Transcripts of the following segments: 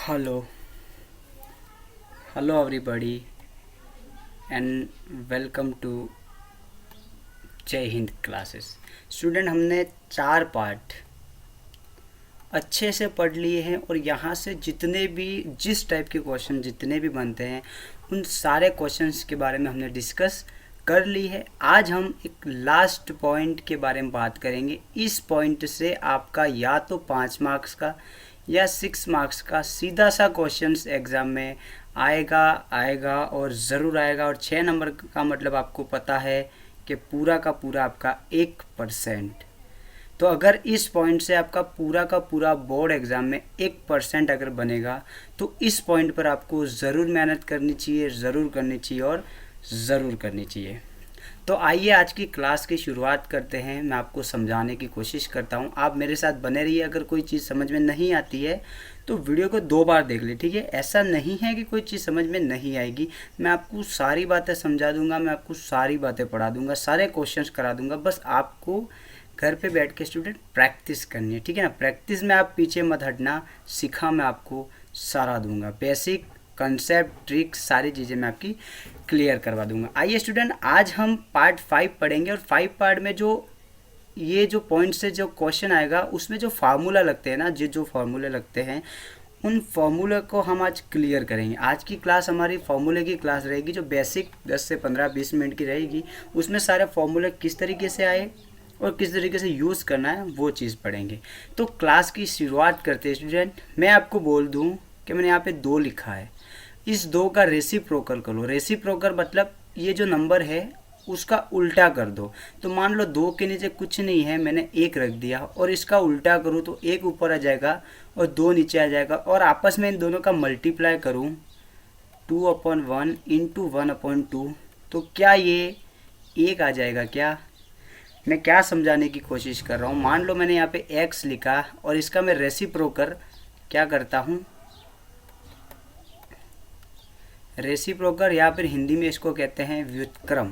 Hello, hello everybody, and welcome to जय Hind classes. Student, हमने 4 part अच्छे से पढ़ लिए हैं और यहाँ से जितने भी जिस टाइप के क्वेश्चन जितने भी बनते हैं उन सारे क्वेश्चंस के बारे में हमने डिस्कस कर ली है। आज हम एक लास्ट पॉइंट के बारे में बात करेंगे। इस पॉइंट से आपका या तो 5 मार्क्स का या 6 मार्क्स का सीधा सा क्वेश्चंस एग्ज़ाम में आएगा और ज़रूर आएगा। और 6 नंबर का मतलब आपको पता है कि पूरा का पूरा आपका 1%। तो अगर इस पॉइंट से आपका पूरा का पूरा बोर्ड एग्ज़ाम में 1% अगर बनेगा तो इस पॉइंट पर आपको ज़रूर मेहनत करनी चाहिए, ज़रूर करनी चाहिए और ज़रूर करनी चाहिए। तो आइए आज की क्लास की शुरुआत करते हैं। मैं आपको समझाने की कोशिश करता हूँ, आप मेरे साथ बने रहिए। अगर कोई चीज़ समझ में नहीं आती है तो वीडियो को 2 बार देख ले, ठीक है। ऐसा नहीं है कि कोई चीज़ समझ में नहीं आएगी, मैं आपको सारी बातें समझा दूंगा, मैं आपको सारी बातें पढ़ा दूंगा, सारे क्वेश्चंस करा दूंगा। बस आपको घर पे बैठ के स्टूडेंट प्रैक्टिस करनी है, ठीक है ना। प्रैक्टिस में आप पीछे मत हटना, सीखा मैं आपको सारा दूंगा, बेसिक कंसेप्ट ट्रिक सारी चीज़ें मैं आपकी क्लियर करवा दूंगा। आइए स्टूडेंट, आज हम पार्ट 5 पढ़ेंगे और 5 पार्ट में जो पॉइंट से जो क्वेश्चन आएगा उसमें जो फार्मूला लगते हैं ना, जो फार्मूले लगते हैं उन फार्मूले को हम आज क्लियर करेंगे। आज की क्लास हमारी फार्मूले की क्लास रहेगी, जो बेसिक 10 से 15-20 मिनट की रहेगी। उसमें सारे फार्मूले किस तरीके से आए और किस तरीके से यूज़ करना है वो चीज़ पढ़ेंगे। तो क्लास की शुरुआत करते हैं स्टूडेंट। मैं आपको बोल दूं कि मैंने यहाँ पे 2 लिखा है, इस 2 का रेसिप्रोकल कर लो। रेसिप्रोकल मतलब ये जो नंबर है उसका उल्टा कर दो। तो मान लो 2 के नीचे कुछ नहीं है, मैंने 1 रख दिया और इसका उल्टा करूँ तो 1 ऊपर आ जाएगा और 2 नीचे आ जाएगा। और आपस में इन दोनों का मल्टीप्लाई करूँ 2/1 इंटू 1/2 तो क्या ये 1 आ जाएगा। क्या मैं क्या समझाने की कोशिश कर रहा हूँ, मान लो मैंने यहाँ पे x लिखा और इसका मैं रेसिप्रोकल क्या करता हूँ, रेसिप्रोकल या फिर हिंदी में इसको कहते हैं व्युत्क्रम।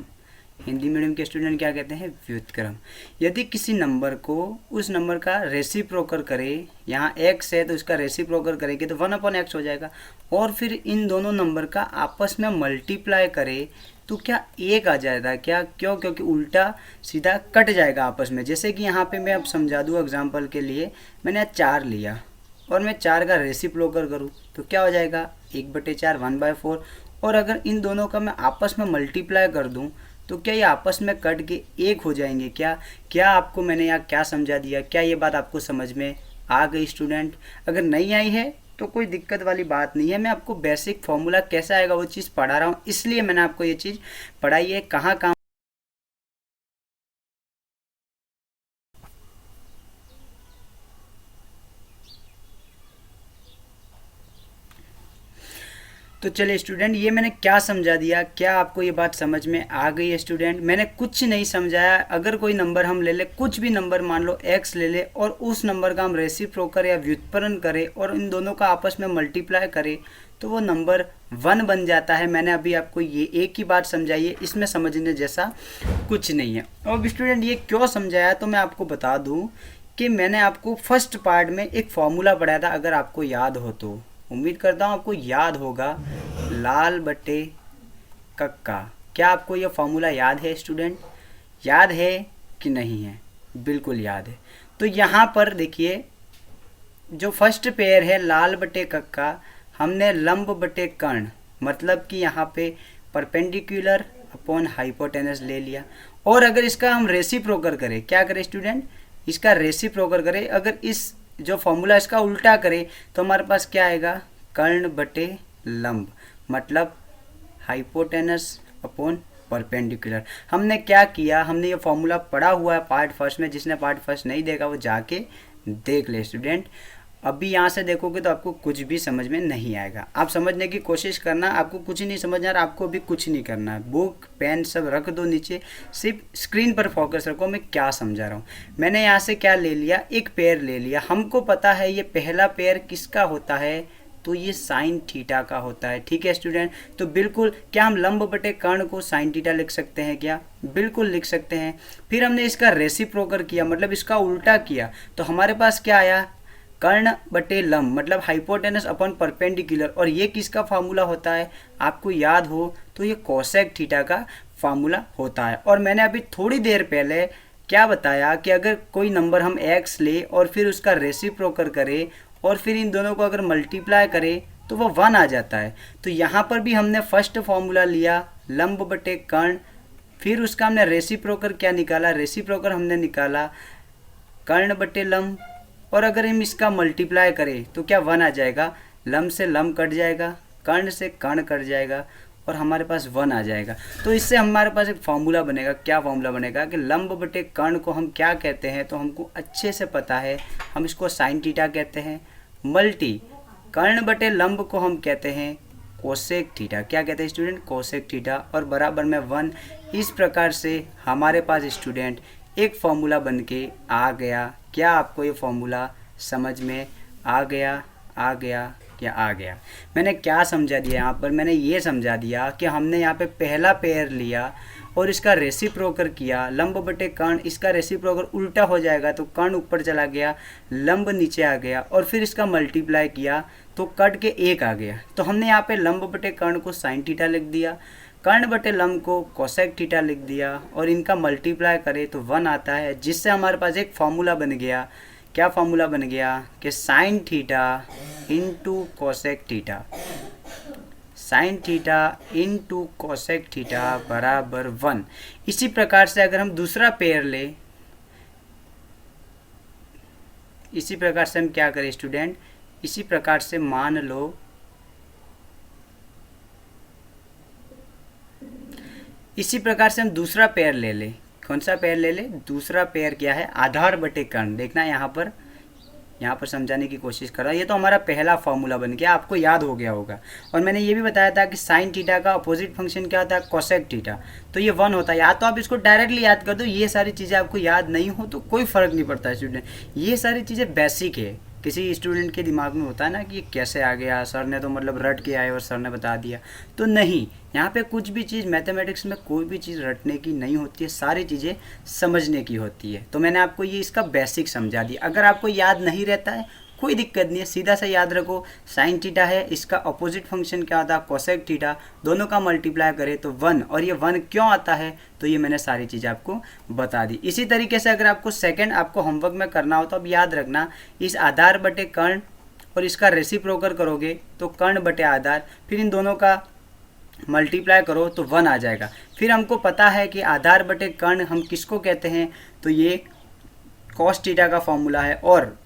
हिंदी मीडियम के स्टूडेंट क्या कहते हैं, व्युत्क्रम। यदि किसी नंबर को उस नंबर का रेसिप्रोकल करे, यहाँ x है तो इसका रेसिप्रोकल करेंगे तो 1/x हो जाएगा। और फिर इन दोनों नंबर का आपस में मल्टीप्लाई करे तो क्या 1 आ जाएगा। क्या क्यों, क्योंकि उल्टा सीधा कट जाएगा आपस में। जैसे कि यहाँ पे मैं अब समझा दूँ एग्जाम्पल के लिए, मैंने 4 लिया और मैं 4 का रेसिप्रोकल करूँ तो क्या हो जाएगा 1/4 1/4। और अगर इन दोनों का मैं आपस में मल्टीप्लाई कर दूं तो क्या ये आपस में कट के 1 हो जाएंगे। क्या आपको मैंने यहाँ क्या समझा दिया, क्या ये बात आपको समझ में आ गई स्टूडेंट। अगर नहीं आई है तो कोई दिक्कत वाली बात नहीं है, मैं आपको बेसिक फॉर्मूला कैसा आएगा वो चीज़ पढ़ा रहा हूँ, इसलिए मैंने आपको ये चीज़ पढ़ाई है। कहाँ कहाँ तो चलिए स्टूडेंट, ये मैंने क्या समझा दिया, क्या आपको ये बात समझ में आ गई है स्टूडेंट। मैंने कुछ नहीं समझाया। अगर कोई नंबर हम ले ले, कुछ भी नंबर मान लो x ले ले और उस नंबर का हम रेसिप्रोकल या व्युत्पन्न करें और इन दोनों का आपस में मल्टीप्लाई करें तो वो नंबर 1 बन जाता है। मैंने अभी आपको ये एक ही बात समझाई है, इसमें समझने जैसा कुछ नहीं है। और स्टूडेंट ये क्यों समझाया तो मैं आपको बता दूँ कि मैंने आपको फर्स्ट पार्ट में एक फॉर्मूला पढ़ाया था, अगर आपको याद हो तो। उम्मीद करता हूँ आपको याद होगा, लाल बटे कक्का। क्या आपको यह फॉर्मूला याद है स्टूडेंट, याद है कि नहीं है? बिल्कुल याद है। तो यहाँ पर देखिए, जो फर्स्ट पेयर है लाल बटे कक्का, हमने लंब बटे कर्ण, मतलब कि यहाँ पे परपेंडिकुलर अपॉन हाइपोटेनस ले लिया। और अगर इसका हम रेसिप्रोकल करें, क्या करें स्टूडेंट, इसका रेसिप्रोकल करें, अगर इस जो फॉर्मूला इसका उल्टा करें तो हमारे पास क्या आएगा, कर्ण बटे लंब, मतलब हाइपोटेनस अपॉन परपेंडिकुलर। हमने क्या किया, हमने ये फॉर्मूला पढ़ा हुआ है पार्ट फर्स्ट में, जिसने पार्ट फर्स्ट नहीं देखा वो जाके देख ले स्टूडेंट। अभी यहाँ से देखोगे तो आपको कुछ भी समझ में नहीं आएगा। आप समझने की कोशिश करना, आपको कुछ नहीं समझ आ रहा, आपको अभी कुछ नहीं करना है। बुक पेन सब रख दो नीचे, सिर्फ स्क्रीन पर फोकस रखो मैं क्या समझा रहा हूँ। मैंने यहाँ से क्या ले लिया, एक पेयर ले लिया। हमको पता है ये पहला पेयर किसका होता है, तो ये साइन थीटा का होता है, ठीक है स्टूडेंट। तो बिल्कुल, क्या हम लंब बटे कर्ण को साइन थीटा लिख सकते हैं क्या, बिल्कुल लिख सकते हैं। फिर हमने इसका रेसिप्रोकल किया, मतलब इसका उल्टा किया, तो हमारे पास क्या आया, कर्ण बटे लंब मतलब हाइपोटेनस अपॉन परपेंडिकुलर, और ये किसका फार्मूला होता है आपको याद हो तो ये कोसेक थीटा का फार्मूला होता है। और मैंने अभी थोड़ी देर पहले क्या बताया कि अगर कोई नंबर हम x ले और फिर उसका रेसिप्रोकल करें और फिर इन दोनों को अगर मल्टीप्लाई करें तो वो 1 आ जाता है। तो यहाँ पर भी हमने फर्स्ट फार्मूला लिया लंब बटे कर्ण, फिर उसका हमने रेसिप्रोकल क्या निकाला, रेसिप्रोकल हमने निकाला कर्ण बटे लंब, और अगर हम इसका मल्टीप्लाई करें तो क्या 1 आ जाएगा, लंब से लंब कट जाएगा, कर्ण से कर्ण कट जाएगा और हमारे पास 1 आ जाएगा। तो इससे हमारे पास एक फार्मूला बनेगा, क्या फार्मूला बनेगा कि लंब बटे कर्ण को हम क्या कहते हैं, तो हमको अच्छे से पता है, हम इसको साइन थीटा कहते हैं, मल्टी कर्ण बटे लंब को हम कहते हैं कोसेक थीटा। क्या कहते हैं स्टूडेंट, कोसेक थीटा, और बराबर में 1। इस प्रकार से हमारे पास स्टूडेंट एक फार्मूला बन के आ गया। क्या आपको ये फार्मूला समझ में आ गया, आ गया या आ गया? मैंने क्या समझा दिया यहाँ पर, मैंने ये समझा दिया कि हमने यहाँ पे पहला पेयर लिया और इसका रेसिप्रोकल किया लंब बटे कर्ण, इसका रेसिप्रोकल उल्टा हो जाएगा तो कर्ण ऊपर चला गया, लंब नीचे आ गया, और फिर इसका मल्टीप्लाई किया तो कट के 1 आ गया। तो हमने यहाँ पे लंब बटे कर्ण को साइन थीटा लिख दिया, कर्ण बटे लंब को कोसेक थीटा लिख दिया, और इनका मल्टीप्लाई करें तो 1 आता है, जिससे हमारे पास एक फार्मूला बन गया। क्या फार्मूला बन गया कि sine theta into cosec theta, sine theta into cosec theta बराबर 1। इसी प्रकार से अगर हम दूसरा पेयर ले, इसी प्रकार से हम क्या करें स्टूडेंट, इसी प्रकार से मान लो इसी प्रकार से हम दूसरा पेयर ले लें। कौन सा पेयर ले लें, दूसरा पेयर क्या है, आधार बटे कर्ण। देखना यहाँ पर समझाने की कोशिश कर रहा है। ये तो हमारा पहला फॉर्मूला बन गया, आपको याद हो गया होगा। और मैंने ये भी बताया था कि साइन थीटा का अपोजिट फंक्शन क्या होता है, कोसेक थीटा, तो ये 1 होता है। या तो आप इसको डायरेक्टली याद कर दो, ये सारी चीज़ें आपको याद नहीं हो तो कोई फ़र्क नहीं पड़ता स्टूडेंट, ये सारी चीज़ें बेसिक है। किसी स्टूडेंट के दिमाग में होता है ना कि ये कैसे आ गया, सर ने तो मतलब रट के आए और सर ने बता दिया, तो नहीं, यहाँ पे कुछ भी चीज़ मैथमेटिक्स में कोई भी चीज़ रटने की नहीं होती है, सारी चीज़ें समझने की होती है। तो मैंने आपको ये इसका बेसिक समझा दिया। अगर आपको याद नहीं रहता है कोई दिक्कत नहीं है, सीधा सा याद रखो साइन थीटा है, इसका अपोजिट फंक्शन क्या होता है कोसेक थीटा, दोनों का मल्टीप्लाई करें तो 1, और ये 1 क्यों आता है तो ये मैंने सारी चीज़ें आपको बता दी। इसी तरीके से अगर आपको सेकंड आपको होमवर्क में करना हो तो अब याद रखना, इस आधार बटे कर्ण और इसका रेसिप्रोकल करोगे तो कर्ण बटे आधार, फिर इन दोनों का मल्टीप्लाई करो तो 1 आ जाएगा। फिर हमको पता है कि आधार बटे कर्ण हम किसको कहते हैं, तो ये कॉस थीटा का फॉर्मूला है, और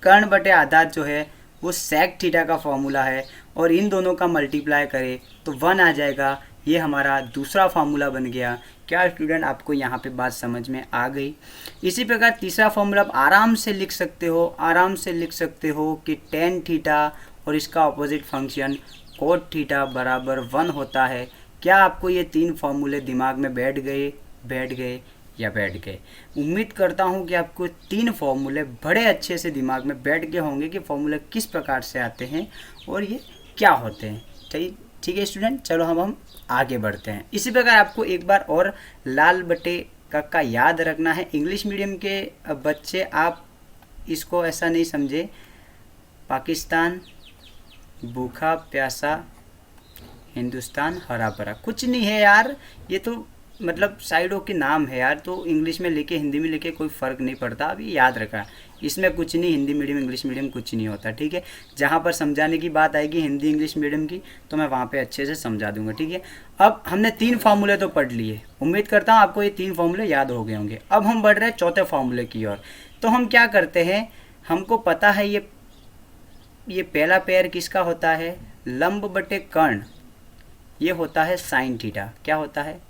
कर्ण बटे आधार जो है वो सेक थीटा का फॉर्मूला है, और इन दोनों का मल्टीप्लाई करें तो 1 आ जाएगा। ये हमारा दूसरा फार्मूला बन गया। क्या स्टूडेंट आपको यहाँ पे बात समझ में आ गई? इसी प्रकार तीसरा फार्मूला आप आराम से लिख सकते हो, आराम से लिख सकते हो कि टेन थीटा और इसका अपोजिट फंक्शन कोट थीटा बराबर 1 होता है। क्या आपको ये 3 फार्मूले दिमाग में बैठ गए या बैठ गए? उम्मीद करता हूँ कि आपको 3 फार्मूले बड़े अच्छे से दिमाग में बैठ गए होंगे कि फार्मूले किस प्रकार से आते हैं और ये क्या होते हैं। ठीक है स्टूडेंट, चलो हम आगे बढ़ते हैं। इसी प्रकार आपको एक बार और लाल बटे का याद रखना है। इंग्लिश मीडियम के बच्चे आप इसको ऐसा नहीं समझे, पाकिस्तान भूखा प्यासा, हिंदुस्तान हरा भरा, कुछ नहीं है यार, ये तो मतलब साइडों के नाम है यार, तो इंग्लिश में लिखे हिंदी में लिखे कोई फ़र्क नहीं पड़ता। अभी याद रखा, इसमें कुछ नहीं, हिंदी मीडियम इंग्लिश मीडियम कुछ नहीं होता। ठीक है, जहाँ पर समझाने की बात आएगी हिंदी इंग्लिश मीडियम की तो मैं वहाँ पे अच्छे से समझा दूंगा। ठीक है, अब हमने 3 फार्मूले तो पढ़ लिए, उम्मीद करता हूँ आपको ये 3 फार्मूले याद हो गए होंगे। अब हम बढ़ रहे हैं चौथे फार्मूले की ओर। तो हम क्या करते हैं, हमको पता है ये पहला पेयर किसका होता है, लंब बटे कर्ण, ये होता है साइन थीटा। क्या होता है,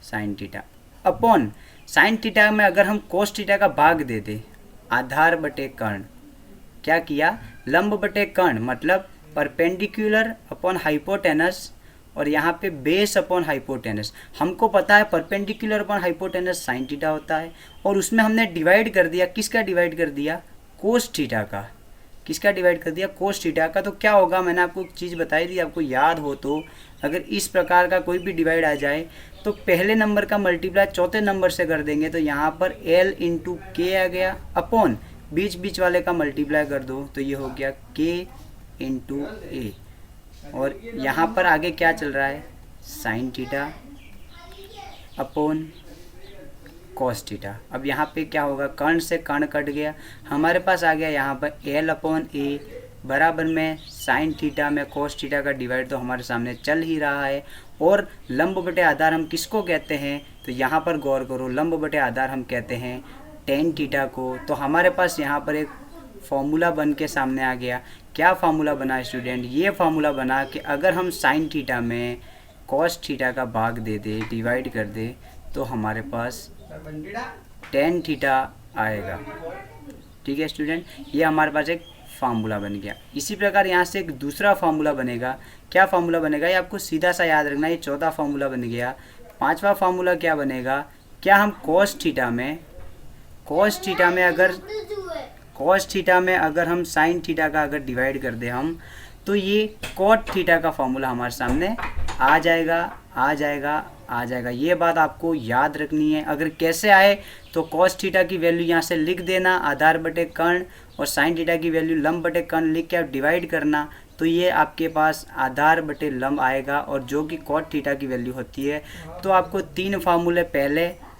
sine theta upon sine theta में अगर हम कोस थीटा का भाग दे दें, आधार बटे कर्ण। क्या किया, लंब बटे कर्ण मतलब परपेंडिकुलर अपॉन हाइपोटेनस, और यहाँ पे बेस अपॉन हाइपोटेनस। हमको पता है perpendicular upon hypotenuse sine theta होता है, और उसमें हमने डिवाइड कर दिया, किसका डिवाइड कर दिया, कोस थीटा का। किसका डिवाइड कर दिया, कोस थीटा का। तो क्या होगा, मैंने आपको एक चीज़ बताई थी, आपको याद हो तो, अगर इस प्रकार का कोई भी डिवाइड आ जाए तो पहले नंबर का मल्टीप्लाई चौथे नंबर से कर देंगे, तो यहाँ पर L इंटू के आ गया अपॉन बीच बीच वाले का मल्टीप्लाई कर दो तो ये हो गया k इंटू ए, और यहाँ पर आगे क्या चल रहा है, sine theta upon cos theta. अब यहाँ पे क्या होगा, कर्ण से कर्ण कट गया, हमारे पास आ गया यहाँ पर एल अपॉन ए बराबर में साइन थीटा में कॉस थीटा का डिवाइड तो हमारे सामने चल ही रहा है। और लंब बटे आधार हम किसको कहते हैं, तो यहाँ पर गौर करो, लंब बटे आधार हम कहते हैं टेन थीटा को। तो हमारे पास यहाँ पर एक फॉर्मूला बन के सामने आ गया। क्या फार्मूला बना स्टूडेंट, ये फार्मूला बना कि अगर हम साइन थीटा में कॉस थीटा का भाग दे दे, डिवाइड कर दे, तो हमारे पास टेन थीटा आएगा। ठीक है स्टूडेंट, ये हमारे पास एक फार्मूला बन गया। इसी प्रकार यहाँ से एक दूसरा फार्मूला बनेगा। क्या फार्मूला बनेगा, ये आपको सीधा सा याद रखना, ये चौथा फार्मूला बन गया। पांचवा फार्मूला क्या बनेगा, क्या हम कॉस थीटा में अगर हम साइन थीटा का अगर डिवाइड कर दे हम, तो ये कॉट थीटा का फार्मूला हमारे सामने आ जाएगा। ये बात आपको याद रखनी है। अगर कैसे आए तो कॉस थीटा की वैल्यू यहाँ से लिख देना आधार बटे कर्ण, और साइन थीटा की वैल्यू लंब बटे कर्ण लिख के आप डिवाइड करना, तो ये आपके पास आधार बटे लंब आएगा, और जो कि कॉट थीटा की वैल्यू होती है। तो आपको 3 फार्मूले पहले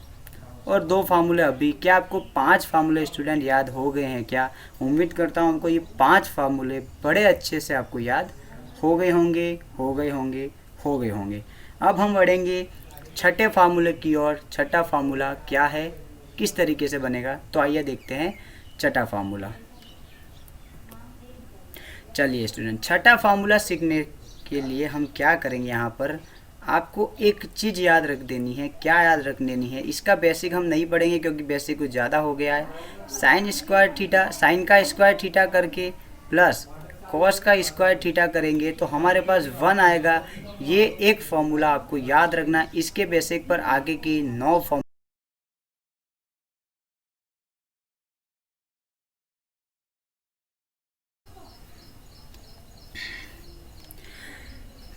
और 2 फार्मूले अभी, क्या आपको 5 फार्मूले स्टूडेंट याद हो गए हैं क्या? उम्मीद करता हूँ हमको ये 5 फार्मूले बड़े अच्छे से आपको याद हो गए होंगे। अब हम बढ़ेंगे छठे फार्मूले की ओर। छठा फार्मूला क्या है, किस तरीके से बनेगा, तो आइए देखते हैं छठा फार्मूला। चलिए स्टूडेंट, छठा फार्मूला सीखने के लिए हम क्या करेंगे, यहाँ पर आपको एक चीज़ याद रख देनी है। क्या याद रख देनी है, इसका बेसिक हम नहीं पढ़ेंगे क्योंकि बेसिक कुछ ज़्यादा हो गया है। साइन का स्क्वायर थीटा करके प्लस कॉस का स्क्वायर थीटा करेंगे तो हमारे पास 1 आएगा। ये एक फॉर्मूला आपको याद रखना, इसके बेसिक पर आगे की 9 फॉर्मूला।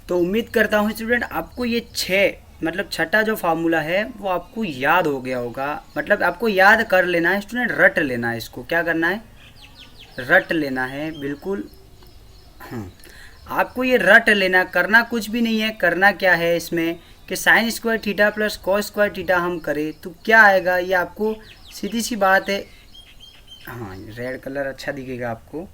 तो उम्मीद करता हूँ स्टूडेंट आपको ये 6 मतलब छठा जो फार्मूला है वो आपको याद हो गया होगा। मतलब आपको याद कर लेना है स्टूडेंट, रट लेना है इसको। क्या करना है, रट लेना है, बिल्कुल। आपको ये रट लेना, करना कुछ भी नहीं है। करना क्या है इसमें कि sine square theta plus cos square theta हम करें तो क्या आएगा, ये आपको सीधी सी बात है। हाँ, रेड कलर अच्छा दिखेगा आपको,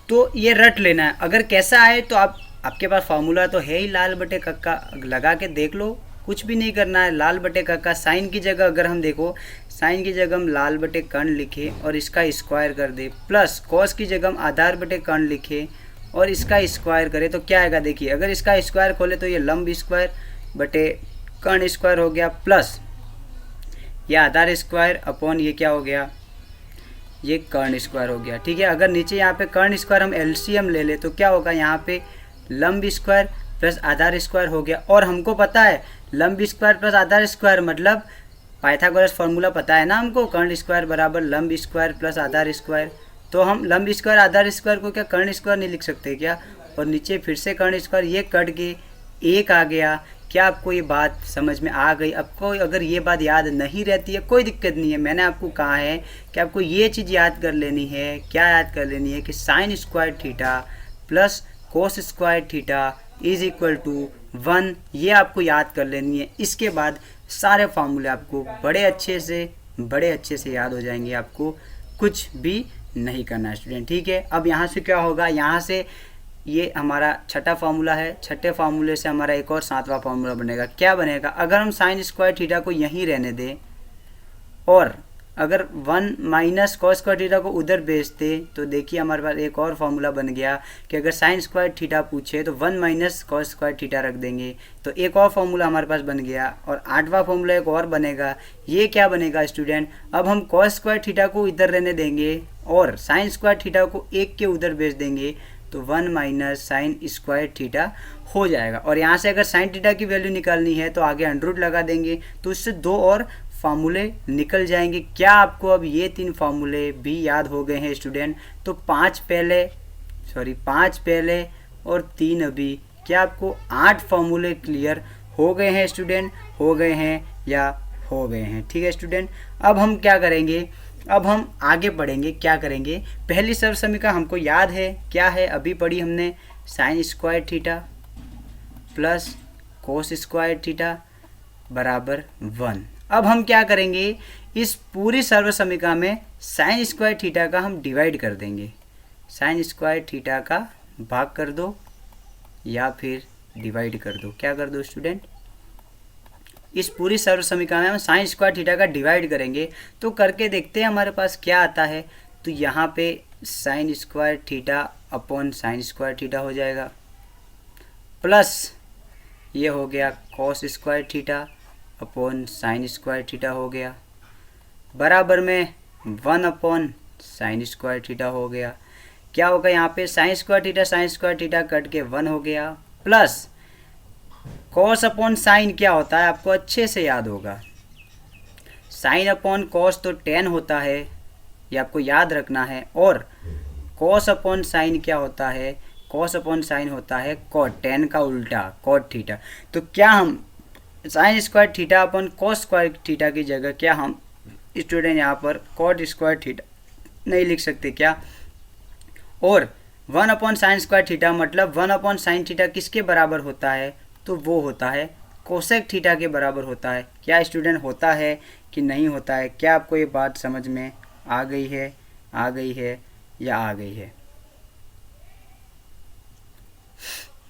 तो ये रट लेना है। अगर कैसा आए तो आपके पास फार्मूला तो है ही, लाल बटे कक्का लगा के देख लो, कुछ भी नहीं करना है। लाल बटे कक्का, साइन की जगह अगर हम देखो, साइन की जगह हम लाल बटे कर्ण लिखे और इसका स्क्वायर कर दे, प्लस कॉस की जगह हम आधार बटे कर्ण लिखे और इसका स्क्वायर करें तो क्या आएगा। देखिए, अगर इसका स्क्वायर खोले तो ये लंब स्क्वायर बटे कर्ण स्क्वायर हो गया, प्लस ये आधार स्क्वायर अपॉन ये क्या हो गया, ये कर्ण स्क्वायर हो गया। ठीक है, अगर नीचे यहाँ पे कर्ण स्क्वायर हम एलसीएम ले ले तो क्या होगा, यहाँ पे लंब स्क्वायर प्लस आधार स्क्वायर हो गया। और हमको पता है लंब स्क्वायर प्लस आधार स्क्वायर मतलब पाइथागोरस फार्मूला पता है ना हमको, कर्ण स्क्वायर बराबर लंब स्क्वायर प्लस आधार स्क्वायर। तो हम लंब स्क्वायर आधार स्क्वायर को क्या कर्ण स्क्वायर नहीं लिख सकते क्या, और नीचे फिर से कर्ण स्क्वायर, ये कट के एक आ गया। क्या आपको ये बात समझ में आ गई? आपको अगर ये बात याद नहीं रहती है कोई दिक्कत नहीं है, मैंने आपको कहा है कि आपको ये चीज़ याद कर लेनी है। क्या याद कर लेनी है कि sine square theta plus cos square theta is equal to 1, ये आपको याद कर लेनी है। इसके बाद सारे फार्मूले आपको बड़े अच्छे से याद हो जाएंगे, आपको कुछ भी नहीं करना है स्टूडेंट। ठीक है, अब यहाँ से क्या होगा, यहाँ से ये हमारा छठा फार्मूला है, छठे फार्मूले से हमारा एक और 7वां फार्मूला बनेगा। क्या बनेगा, अगर हम साइन स्क्वायर थीटा को यहीं रहने दें और अगर 1 माइनस कॉस स्क्वायर थीटा को उधर भेज दे तो देखिए हमारे पास एक और फार्मूला बन गया कि अगर साइन स्क्वायर थीटा पूछे तो 1 माइनस कॉस स्क्वायर थीटा रख देंगे, तो एक और फार्मूला हमारे पास बन गया। और 8वां फार्मूला एक और बनेगा। ये क्या बनेगा स्टूडेंट, अब हम कॉस स्क्वायर थीटा को इधर रहने देंगे और साइन स्क्वायर थीटा को एक के उधर भेज देंगे तो 1 माइनस साइन स्क्वायर थीटा हो जाएगा। और यहाँ से अगर साइन थीटा की वैल्यू निकालनी है तो आगे अंडर लगा देंगे, तो इससे 2 और फार्मूले निकल जाएंगे। क्या आपको अब ये 3 फार्मूले भी याद हो गए हैं स्टूडेंट? तो 5 पहले और 3 अभी, क्या आपको 8 फार्मूले क्लियर हो गए हैं स्टूडेंट? हो गए हैं या हो गए हैं? ठीक है स्टूडेंट, अब हम क्या करेंगे, अब हम आगे पढ़ेंगे, क्या करेंगे। पहली सर्व समीकरण हमको याद है, क्या है, अभी पढ़ी हमने, sign square theta plus cos square theta बराबर 1। अब हम क्या करेंगे, इस पूरी सर्व समीकरण में साइन स्क्वायर थीटा का हम डिवाइड कर देंगे। साइन स्क्वायर थीटा का भाग कर दो या फिर डिवाइड कर दो, क्या कर दो स्टूडेंट, इस पूरी सर्व समीकरण में हम साइन स्क्वायर थीटा का डिवाइड करेंगे। तो करके देखते हैं हमारे पास क्या आता है। तो यहाँ पे sign square theta upon sine square theta हो जाएगा, प्लस ये हो गया cos square theta upon sine square theta हो गया, बराबर में 1 अपॉन साइन स्क्वायर थीटा हो गया। क्या होगा यहाँ पे, साइन स्क्वायर थीटा कट के 1 हो गया, प्लस कॉस अपॉन साइन क्या होता है, आपको अच्छे से याद होगा, साइन अपॉन कॉस तो टेन होता है, ये आपको याद रखना है। और कॉस अपॉन साइन क्या होता है, कॉस अपॉन साइन होता है कॉट, टेन का उल्टा कॉट थीटा। तो क्या हम sign square theta upon cos square theta की जगह क्या हम स्टूडेंट यहाँ पर कॉट स्क्वायर थीटा नहीं लिख सकते क्या। और 1 अपॉन साइन स्क्वायर थीटा मतलब 1 अपॉन साइन थीटा किसके बराबर होता है, तो वो होता है कोसेक थीटा के बराबर होता है। क्या स्टूडेंट होता है कि नहीं होता है, क्या आपको ये बात समझ में आ गई है, आ गई है या आ गई है।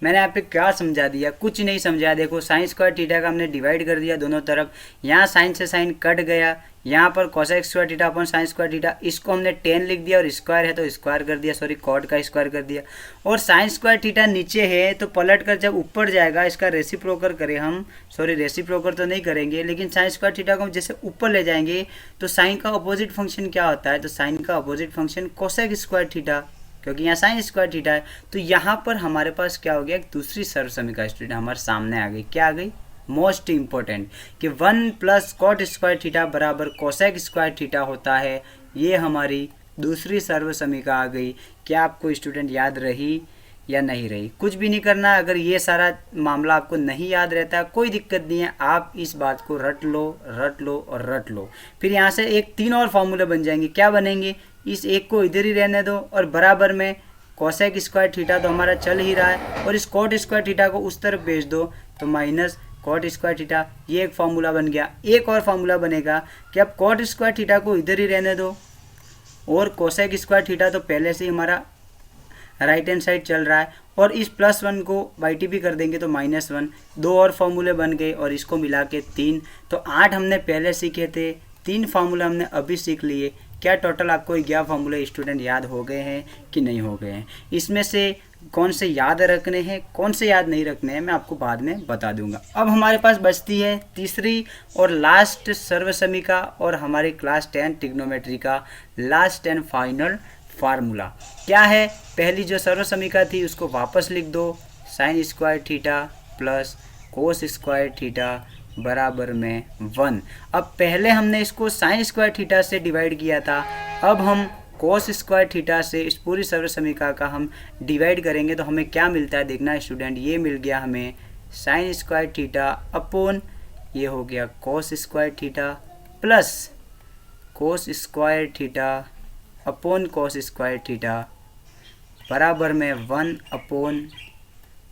मैंने आप पे क्या समझा दिया, कुछ नहीं समझाया। देखो साइन स्क्वायर थीटा का हमने डिवाइड कर दिया दोनों तरफ, यहाँ साइन से साइन कट गया, यहाँ पर cosec square theta upon sine square theta, इसको हमने 10 लिख दिया और स्क्वायर है तो स्क्वायर कर दिया, सॉरी कॉट का स्क्वायर कर दिया। और साइन स्क्वायर थीटा नीचे है तो पलट कर जब ऊपर जाएगा इसका रेसिप्रोकल करें हम, सॉरी रेसिप्रोकल तो नहीं करेंगे, लेकिन साइन स्क्वायर थीटा को हम जैसे ऊपर ले जाएंगे तो साइन का अपोजिट फंक्शन क्या होता है, तो साइन का opposite function cosec square theta, क्योंकि यहाँ साइन स्क्वायर थीटा है। तो यहाँ पर हमारे पास क्या हो गया, एक दूसरी सर्व समीकरण स्टूडेंट हमारे सामने आ गई, क्या आ गई, मोस्ट इंपॉर्टेंट, कि 1 प्लस कॉट स्क्वायर थीटा बराबर कोसेक स्क्वायर थीटा होता है। ये हमारी दूसरी सर्व समीकरण आ गई। क्या आपको स्टूडेंट याद रही या नहीं रही, कुछ भी नहीं करना। अगर ये सारा मामला आपको नहीं याद रहता कोई दिक्कत नहीं है, आप इस बात को रट लो, रट लो और रट लो। फिर यहाँ से एक 3 और फॉर्मूले बन जाएंगे, क्या बनेंगे, इस एक को इधर ही रहने दो और बराबर में कोसेक स्क्वायर थीटा तो हमारा चल ही रहा है और इस कॉट स्क्वायर थीटा को उस तरफ भेज दो तो माइनस कॉट स्क्वायर थीटा, ये एक फार्मूला बन गया। एक और फार्मूला बनेगा कि अब कॉट स्क्वायर थीटा को इधर ही रहने दो और कोसेक स्क्वायर थीटा तो पहले से ही हमारा राइट हैंड साइड चल रहा है और इस +1 को बाई टी भी कर देंगे तो -1, 2 और फार्मूले बन गए और इसको मिला के 3, तो 8 हमने पहले सीखे थे, 3 फार्मूले हमने अभी सीख लिए। क्या टोटल आपको 11 फार्मूले स्टूडेंट याद हो गए हैं कि नहीं हो गए हैं, इसमें से कौन से याद रखने हैं कौन से याद नहीं रखने हैं मैं आपको बाद में बता दूंगा। अब हमारे पास बचती है तीसरी और लास्ट सर्व समीकरण और हमारी क्लास 10 ट्रिग्नोमेट्री का लास्ट एंड फाइनल फार्मूला क्या है। पहली जो सर्व समीकरण थी उसको वापस लिख दो, sign square theta plus cos square theta बराबर में 1। अब पहले हमने इसको साइन स्क्वायर थीटा से डिवाइड किया था, अब हम कोस स्क्वायर थीटा से इस पूरी सर्व समीकरण का हम डिवाइड करेंगे तो हमें क्या मिलता है देखना स्टूडेंट, ये मिल गया हमें साइन स्क्वायर थीटा अपॉन ये हो गया कोस square theta plus cos square theta upon कोस स्क्वायर थीटा बराबर में 1 अपॉन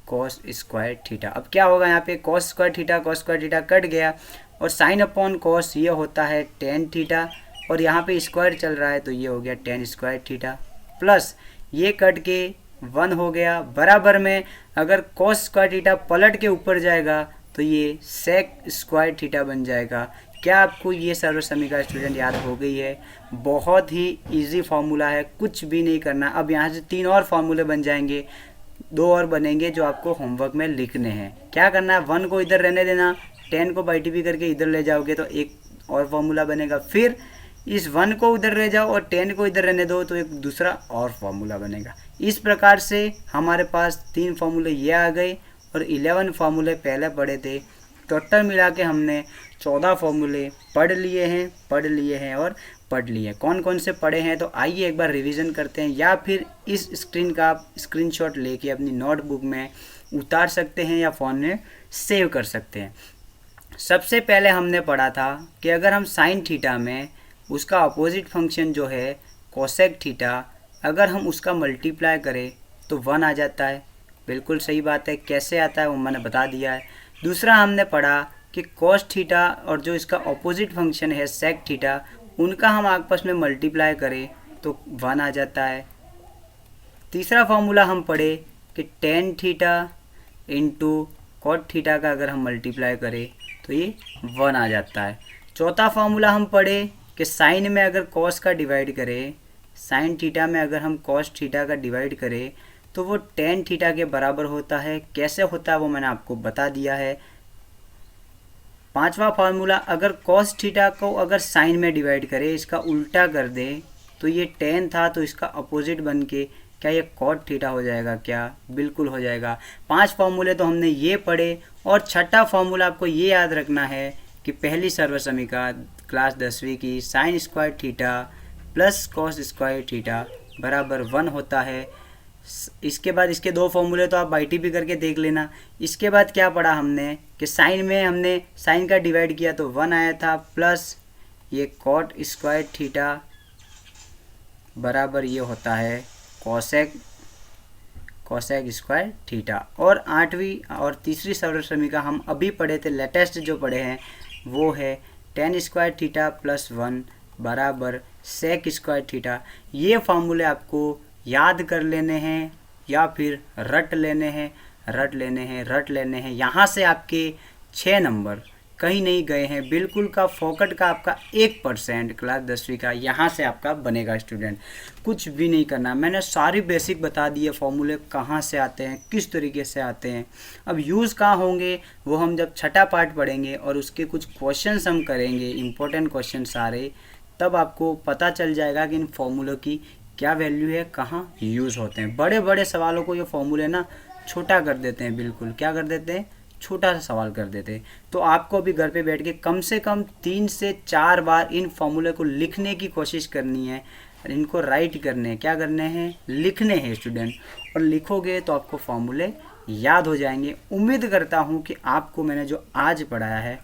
कॉस स्क्वायर थीटा। अब क्या होगा यहाँ पे कॉस स्क्वायर थीटा कट गया और साइन अपॉन कॉस ये होता है टेन थीटा और यहाँ पे स्क्वायर चल रहा है तो ये हो गया टेन स्क्वायर थीटा प्लस ये कट के 1 हो गया बराबर में अगर कॉस स्क्वायर थीटा पलट के ऊपर जाएगा तो ये सेक स्क्वायर थीटा बन जाएगा। क्या आपको ये सर्व समीकरण स्टूडेंट याद हो गई है, बहुत ही इजी फार्मूला है, कुछ भी नहीं करना। अब यहाँ से 3 और फार्मूले बन जाएंगे, 2 और बनेंगे जो आपको होमवर्क में लिखने हैं। क्या करना है 1 को इधर रहने देना, 10 को बाई टी भी करके इधर ले जाओगे तो एक और फार्मूला बनेगा, फिर इस 1 को उधर ले जाओ और 10 को इधर रहने दो तो एक दूसरा और फार्मूला बनेगा। इस प्रकार से हमारे पास 3 फार्मूले ये आ गए और 11 फार्मूले पहले पढ़े थे। टोटल मिला के हमने 14 फार्मूले पढ़ लिए हैं और पढ़ लिए। कौन कौन से पढ़े हैं तो आइए एक बार रिवीजन करते हैं, या फिर इस स्क्रीन का आप स्क्रीनशॉट लेके अपनी नोटबुक में उतार सकते हैं या फ़ोन में सेव कर सकते हैं। सबसे पहले हमने पढ़ा था कि अगर हम साइन थीटा में उसका अपोजिट फंक्शन जो है कोसेक थीटा, अगर हम उसका मल्टीप्लाई करें तो 1 आ जाता है। बिल्कुल सही बात है। कैसे आता है वो मैंने बता दिया है। दूसरा हमने पढ़ा कि कॉस थीटा और जो इसका अपोजिट फंक्शन है सेक थीटा, उनका हम आपस में मल्टीप्लाई करें तो 1 आ जाता है। तीसरा फार्मूला हम पढ़े कि tan theta into cot theta का अगर हम मल्टीप्लाई करें तो ये 1 आ जाता है। चौथा फार्मूला हम पढ़े कि साइन में अगर कॉस का डिवाइड करें, साइन थीटा में अगर हम कॉस थीटा का डिवाइड करें तो वो टेन थीटा के बराबर होता है। कैसे होता है वो मैंने आपको बता दिया है। पांचवा फार्मूला, अगर कॉस थीटा को अगर साइन में डिवाइड करें, इसका उल्टा कर दें तो ये टेन था तो इसका अपोजिट बन के क्या ये कॉट थीटा हो जाएगा क्या? बिल्कुल हो जाएगा। 5 फार्मूले तो हमने ये पढ़े। और छठा फार्मूला आपको ये याद रखना है कि पहली सर्वसमीका क्लास 10वीं की sign square theta plus cos square theta बराबर 1 होता है। इसके बाद इसके 2 फॉर्मूले तो आप ITP करके देख लेना। इसके बाद क्या पढ़ा हमने कि साइन में हमने साइन का डिवाइड किया तो 1 आया था, प्लस ये कॉट स्क्वायर थीटा बराबर ये होता है कोसेक स्क्वायर थीटा। और 8वीं और तीसरी सर्वसमीका हम अभी पढ़े थे, लेटेस्ट जो पढ़े हैं वो है टेन स्क्वायर थीटा प्लस 1 बराबर सेक स्क्वायर थीटा। ये फार्मूले आपको याद कर लेने हैं या फिर रट लेने हैं। यहाँ से आपके 6 नंबर कहीं नहीं गए हैं। बिल्कुल का फोकट का आपका 1% क्लास 10वीं का यहाँ से आपका बनेगा स्टूडेंट। कुछ भी नहीं करना, मैंने सारी बेसिक बता दी है, फॉर्मूले कहाँ से आते हैं, किस तरीके से आते हैं। अब यूज़ कहाँ होंगे वो हम जब छठा पार्ट पढ़ेंगे और उसके कुछ क्वेश्चंस हम करेंगे, इंपॉर्टेंट क्वेश्चन सारे, तब आपको पता चल जाएगा कि इन फॉर्मूलों की क्या वैल्यू है, कहाँ यूज़ होते हैं। बड़े बड़े सवालों को ये फॉर्मूले ना छोटा कर देते हैं, बिल्कुल क्या कर देते हैं, छोटा सा सवाल कर देते। तो आपको अभी घर पे बैठ के कम से कम 3 से 4 बार इन फॉर्मूले को लिखने की कोशिश करनी है, इनको राइट करने हैं। क्या करने हैं, लिखने हैं स्टूडेंट। और लिखोगे तो आपको फॉर्मूले याद हो जाएंगे। उम्मीद करता हूँ कि आपको मैंने जो आज पढ़ाया है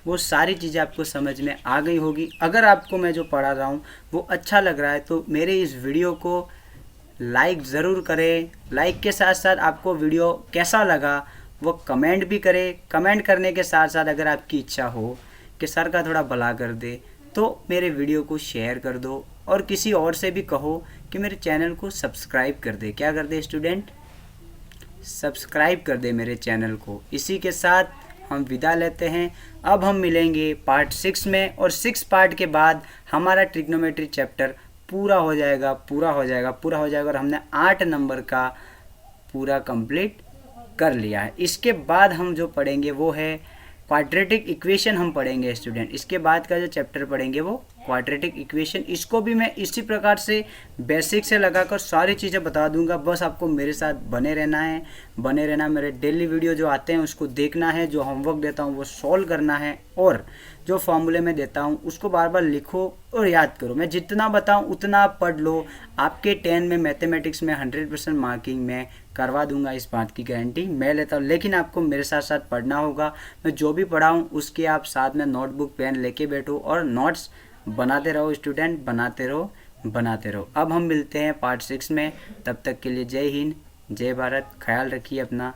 वो सारी चीज़ें आपको समझ में आ गई होगी। अगर आपको मैं जो पढ़ा रहा हूँ वो अच्छा लग रहा है तो मेरे इस वीडियो को लाइक ज़रूर करें। लाइक के साथ साथ आपको वीडियो कैसा लगा वो कमेंट भी करें। कमेंट करने के साथ साथ अगर आपकी इच्छा हो कि सर का थोड़ा भला कर दे तो मेरे वीडियो को शेयर कर दो और किसी और से भी कहो कि मेरे चैनल को सब्सक्राइब कर दे। क्या कर दे स्टूडेंट, सब्सक्राइब कर दे मेरे चैनल को। इसी के साथ हम विदा लेते हैं। अब हम मिलेंगे पार्ट 6 में और 6 पार्ट के बाद हमारा ट्रिग्नोमेट्री चैप्टर पूरा हो जाएगा और हमने 8 नंबर का पूरा कंप्लीट कर लिया है। इसके बाद हम जो पढ़ेंगे वो है क्वाड्रेटिक इक्वेशन हम पढ़ेंगे स्टूडेंट। इसके बाद का जो चैप्टर पढ़ेंगे वो क्वाड्रेटिक इक्वेशन। इसको भी मैं इसी प्रकार से बेसिक से लगाकर सारी चीज़ें बता दूंगा। बस आपको मेरे साथ बने रहना। मेरे डेली वीडियो जो आते हैं उसको देखना है, जो होमवर्क देता हूँ वो सॉल्व करना है और जो फॉर्मूले में देता हूँ उसको बार बार लिखो और याद करो। मैं जितना बताऊँ उतना आप पढ़ लो। आपके 10 में मैथमेटिक्स में 100% मार्किंग में करवा दूंगा, इस बात की गारंटी मैं लेता हूँ। लेकिन आपको मेरे साथ साथ पढ़ना होगा। मैं जो भी पढ़ाऊँ उसके आप साथ में नोटबुक पेन लेके बैठो और नोट्स बनाते रहो स्टूडेंट, बनाते रहो। अब हम मिलते हैं पार्ट 6 में। तब तक के लिए जय हिंद, जय भारत। ख्याल रखिए अपना।